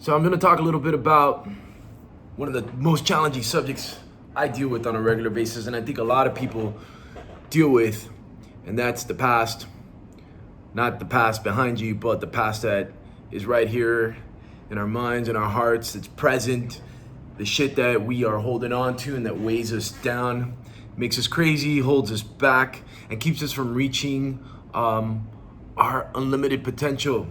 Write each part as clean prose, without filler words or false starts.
So I'm going to talk a little bit about one of the most challenging subjects I deal with on a regular basis, and I think a lot of people deal with, and that's the past. Not the past behind you, but the past that is right here in our minds and our hearts. It's present. The shit that we are holding on to and that weighs us down, makes us crazy, holds us back, and keeps us from reaching our unlimited potential.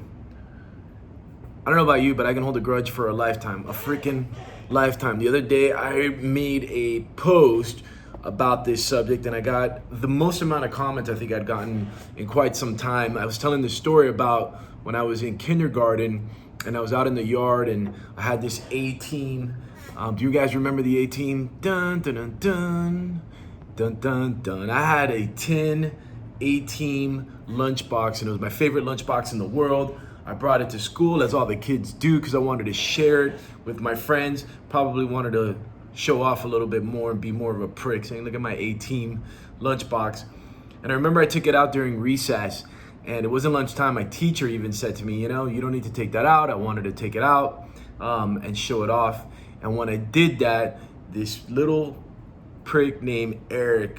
I don't know about you, but I can hold a grudge for a lifetime, a freaking lifetime. The other day, I made a post about this subject and I got the most amount of comments I think I'd gotten in quite some time. I was telling the story about when I was in kindergarten and I was out in the yard and I had this A-team. Do you guys remember the A-team? Dun, dun, dun, dun, dun, dun, dun. I had a tin A-team lunchbox and it was my favorite lunchbox in the world. I brought it to school, as all the kids do, because I wanted to share it with my friends. Probably wanted to show off a little bit more and be more of a prick, saying, look at my A-team lunchbox. And I remember I took it out during recess, and it wasn't lunchtime. My teacher even said to me, you don't need to take that out. I wanted to take it out and show it off. And when I did that, this little prick named Eric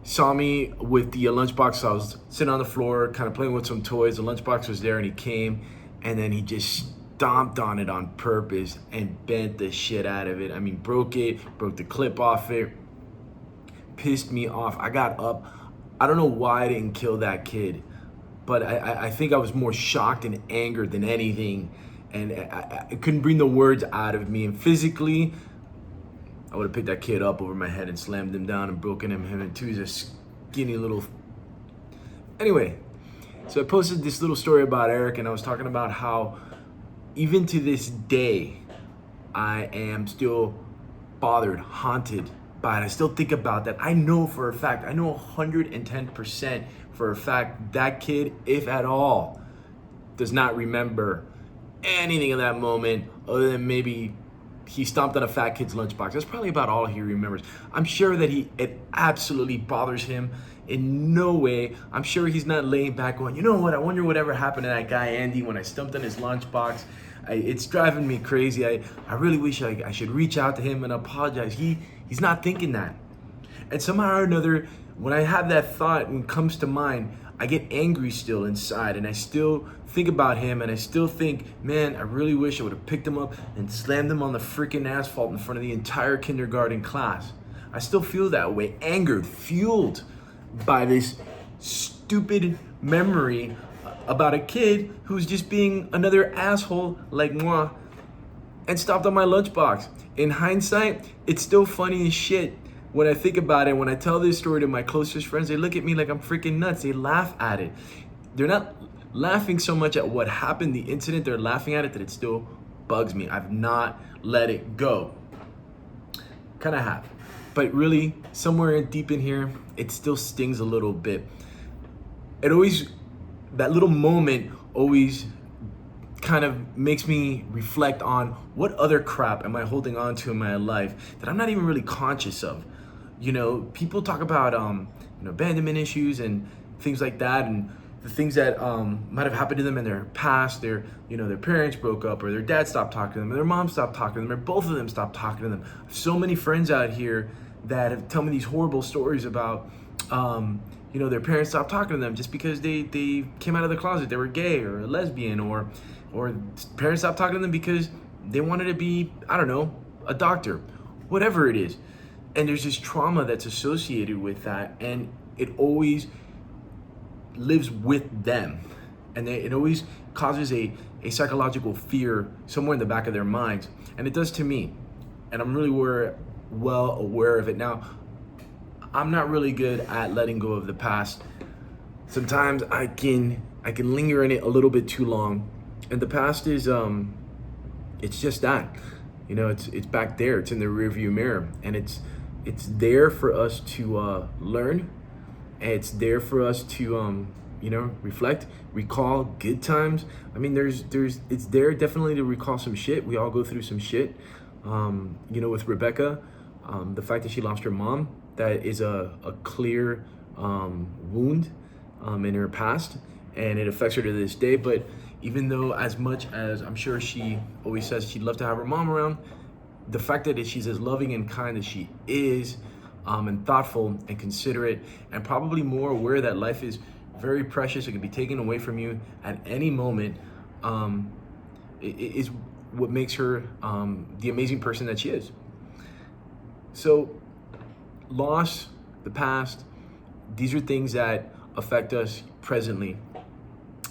saw me with the lunchbox. So I was sitting on the floor, kind of playing with some toys. The lunchbox was there, and he came, and then he just stomped on it on purpose and bent the shit out of it. I mean, broke the clip off it, pissed me off. I got up. I don't know why I didn't kill that kid, but I think I was more shocked and angered than anything, and I couldn't bring the words out of me. And physically, I would have picked that kid up over my head and slammed him down and broken him in two. He's a skinny little... Anyway, so I posted this little story about Eric, and I was talking about how even to this day, I am still bothered, haunted by it. I still think about that. I know for a fact, I know 110% for a fact that kid, if at all, does not remember anything of that moment other than maybe he stomped on a fat kid's lunchbox. That's probably about all he remembers. I'm sure that it absolutely bothers him in no way. I'm sure he's not laying back going, you know what, I wonder whatever happened to that guy Andy when I stumped on his lunchbox. It's driving me crazy. I really wish I should reach out to him and apologize. He's not thinking that. And somehow or another, when I have that thought and it comes to mind, I get angry still inside, and I still think about him, and I still think, man, I really wish I would have picked him up and slammed him on the freaking asphalt in front of the entire kindergarten class. I still feel that way, angered, fueled by this stupid memory about a kid who's just being another asshole like moi and stopped on my lunchbox. In hindsight, it's still funny as shit. When I think about it, when I tell this story to my closest friends, they look at me like I'm freaking nuts. They laugh at it. They're not laughing so much at what happened, the incident, they're laughing at it that it still bugs me. I've not let it go. Kind of have. But really, somewhere deep in here, it still stings a little bit. That little moment always kind of makes me reflect on what other crap am I holding on to in my life that I'm not even really conscious of. People talk about abandonment issues and things like that, and the things that might have happened to them in their past. Their parents broke up, or their dad stopped talking to them, or their mom stopped talking to them, or both of them stopped talking to them. I have so many friends out here that have told me these horrible stories about their parents stopped talking to them just because they came out of the closet, they were gay or a lesbian, or parents stopped talking to them because they wanted to be, I don't know, a doctor, whatever it is. And there's this trauma that's associated with that, and it always lives with them. And it always causes a psychological fear somewhere in the back of their minds. And it does to me. And I'm really well aware of it. Now, I'm not really good at letting go of the past. Sometimes I can linger in it a little bit too long. And the past is, it's just that. It's back there. It's in the rearview mirror. And it's there for us to learn. And it's there for us to, reflect, recall good times. I mean, it's there definitely to recall some shit. We all go through some shit. With Rebecca, the fact that she lost her mom, that is a clear wound in her past, and it affects her to this day. But Even though, as much as I'm sure she always says she'd love to have her mom around, the fact that she's as loving and kind as she is, and thoughtful and considerate, and probably more aware that life is very precious, it can be taken away from you at any moment, is what makes her the amazing person that she is. So, loss, the past, these are things that affect us presently.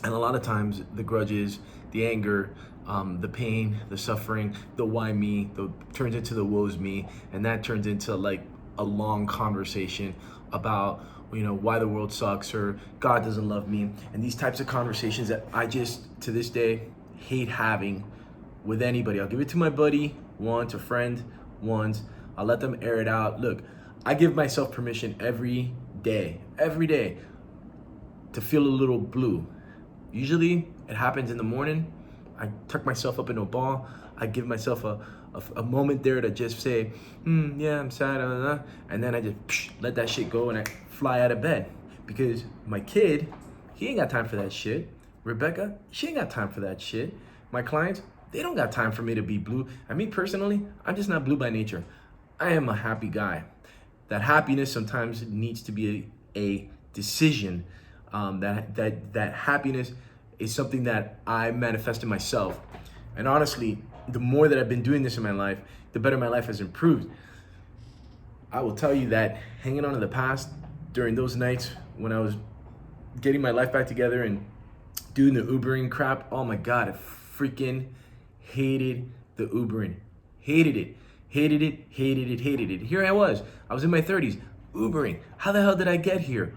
And a lot of times the grudges, the anger, the pain, the suffering, the why me, turns into the woe's me. And that turns into like a long conversation about, why the world sucks or God doesn't love me. And these types of conversations that I just, to this day, hate having with anybody. I'll give it to my buddy once, a friend once. I'll let them air it out. Look, I give myself permission every day, to feel a little blue. Usually it happens in the morning. I tuck myself up into a ball. I give myself a moment there to just say, yeah, I'm sad, and then I just let that shit go and I fly out of bed. Because my kid, he ain't got time for that shit. Rebecca, she ain't got time for that shit. My clients, they don't got time for me to be blue. And me personally, I'm just not blue by nature. I am a happy guy. That happiness sometimes needs to be a decision. That happiness is something that I manifest in myself. And honestly, the more that I've been doing this in my life, the better my life has improved. I will tell you that hanging on to the past during those nights when I was getting my life back together and doing the Ubering crap, oh my God, I freaking hated the Ubering. Hated it. Here I was in my 30s, Ubering. How the hell did I get here?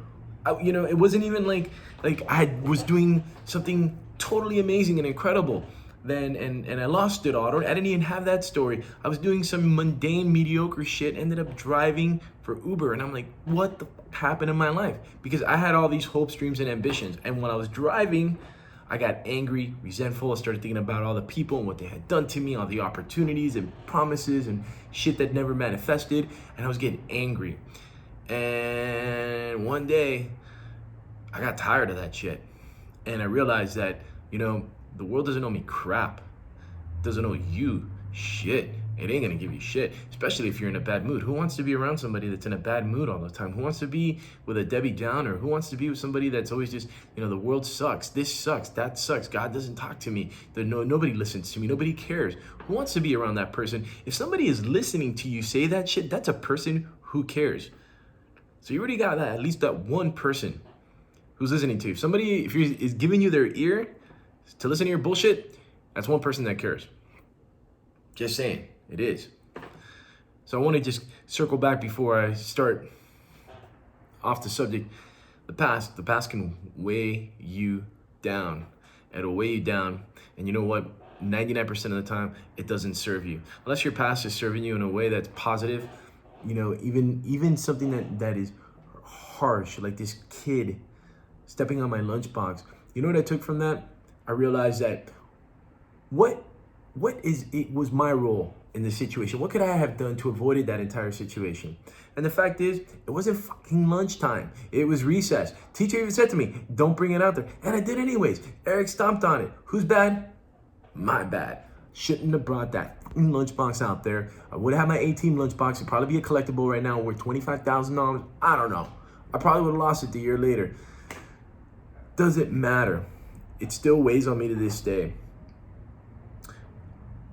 It wasn't even like I was doing something totally amazing and incredible then, and I lost it all. I didn't even have that story. I was doing some mundane, mediocre shit, ended up driving for Uber, and I'm like, what the fuck happened in my life? Because I had all these hopes, dreams, and ambitions, and when I was driving, I got angry, resentful. I started thinking about all the people and what they had done to me, all the opportunities and promises and shit that never manifested, and I was getting angry. And one day, I got tired of that shit. And I realized that, the world doesn't owe me crap. It doesn't owe you shit. It ain't gonna give you shit, especially if you're in a bad mood. Who wants to be around somebody that's in a bad mood all the time? Who wants to be with a Debbie Downer? Who wants to be with somebody that's always just, the world sucks, this sucks, that sucks, God doesn't talk to me, nobody listens to me, nobody cares. Who wants to be around that person? If somebody is listening to you say that shit, that's a person who cares. So you already got that, at least that one person who's listening to you. If somebody is giving you their ear to listen to your bullshit, that's one person that cares. Just saying, it is. So I want to just circle back before I start off the subject. The past can weigh you down. It'll weigh you down. And you know what? 99% of the time, it doesn't serve you. Unless your past is serving you in a way that's positive, even something that is harsh, like this kid stepping on my lunchbox. You know what I took from that? I realized that what was my role in the situation? What could I have done to avoid that entire situation? And the fact is, it wasn't fucking lunchtime. It was recess. Teacher even said to me, don't bring it out there. And I did anyways. Eric stomped on it. Who's bad? My bad. Shouldn't have brought that fucking lunchbox out there. I would have had my A-team lunchbox. It'd probably be a collectible right now worth $25,000. I don't know. I probably would have lost it the year later. Doesn't matter. It still weighs on me to this day.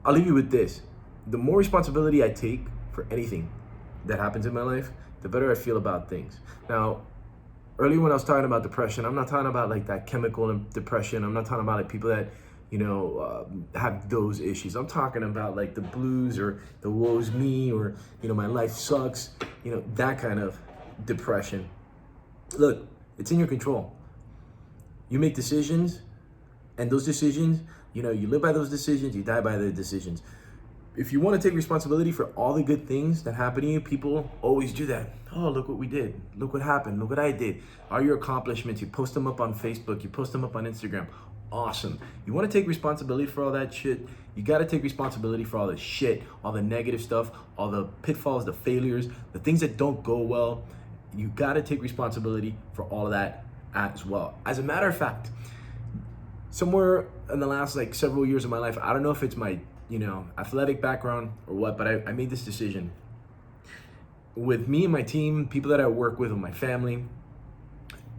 I'll leave you with this. The more responsibility I take for anything that happens in my life, the better I feel about things. Now, earlier when I was talking about depression, I'm not talking about like that chemical depression. I'm not talking about like people that, have those issues. I'm talking about like the blues or the woe's me or, my life sucks, that kind of depression. Look, it's in your control. You make decisions, and those decisions, you live by those decisions, you die by the decisions. If you want to take responsibility for all the good things that happen to you, people always do that. Oh, look what we did. Look what happened. Look what I did. All your accomplishments, you post them up on Facebook, you post them up on Instagram. Awesome. You want to take responsibility for all that shit? You got to take responsibility for all the shit, all the negative stuff, all the pitfalls, the failures, the things that don't go well. You got to take responsibility for all of that as well. As a matter of fact, somewhere in the last like several years of my life, I don't know if it's my, athletic background or what, but I made this decision. With me and my team, people that I work with my family,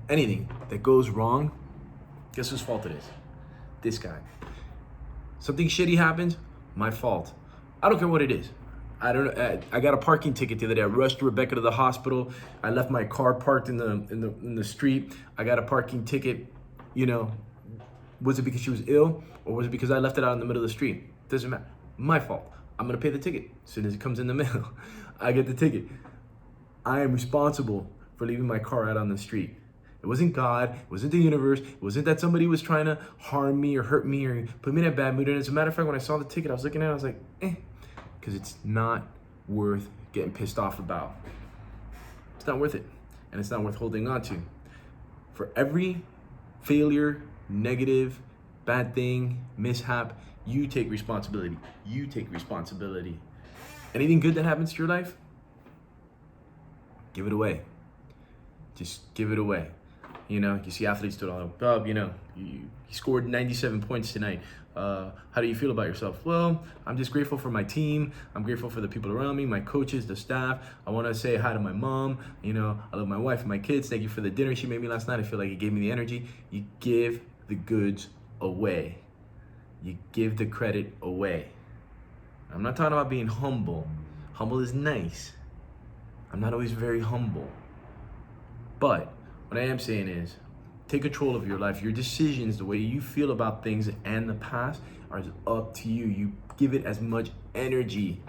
anything that goes wrong, guess whose fault it is? This guy. Something shitty happens, my fault. I don't care what it is. I got a parking ticket the other day. I rushed Rebecca to the hospital. I left my car parked in the street. I got a parking ticket. Was it because she was ill, or was it because I left it out in the middle of the street? Doesn't matter. My fault. I'm gonna pay the ticket as soon as it comes in the mail. I get the ticket. I am responsible for leaving my car out on the street. It wasn't God, it wasn't the universe, it wasn't that somebody was trying to harm me or hurt me or put me in a bad mood. And as a matter of fact, when I saw the ticket, I was looking at it, I was like, because it's not worth getting pissed off about. It's not worth it. And it's not worth holding on to. For every failure, negative, bad thing, mishap, you take responsibility. You take responsibility. Anything good that happens to your life, give it away. Just give it away. You see athletes do it all. Bob, he scored 97 points tonight. How do you feel about yourself? Well, I'm just grateful for my team. I'm grateful for the people around me, my coaches, the staff. I want to say hi to my mom. I love my wife and my kids. Thank you for the dinner she made me last night. I feel like it gave me the energy. You give the goods away. You give the credit away. I'm not talking about being humble. Humble is nice. I'm not always very humble. But what I am saying is, take control of your life. Your decisions, the way you feel about things and the past are up to you. You give it as much energy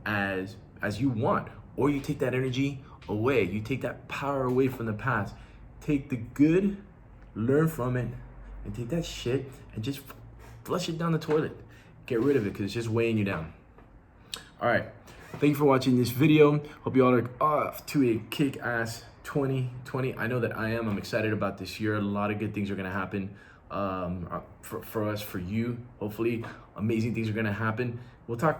as you want. Or you take that energy away. You take that power away from the past. Take the good, learn from it, and take that shit and just flush it down the toilet. Get rid of it because it's just weighing you down. All right. Thank you for watching this video. Hope you all are off to a kick-ass 2020. I know that I am. I'm excited about this year. A lot of good things are going to happen for us, for you. Hopefully, amazing things are going to happen. We'll talk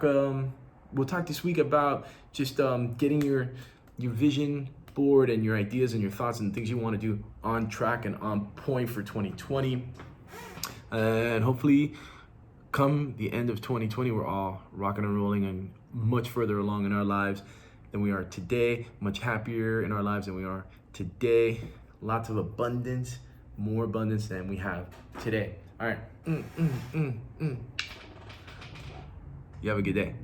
this week about just getting your vision board and your ideas and your thoughts and things you want to do on track and on point for 2020. And hopefully, come the end of 2020, we're all rocking and rolling and much further along in our lives than we are today, much happier in our lives than we are today. Lots of abundance, more abundance than we have today. All right. You have a good day.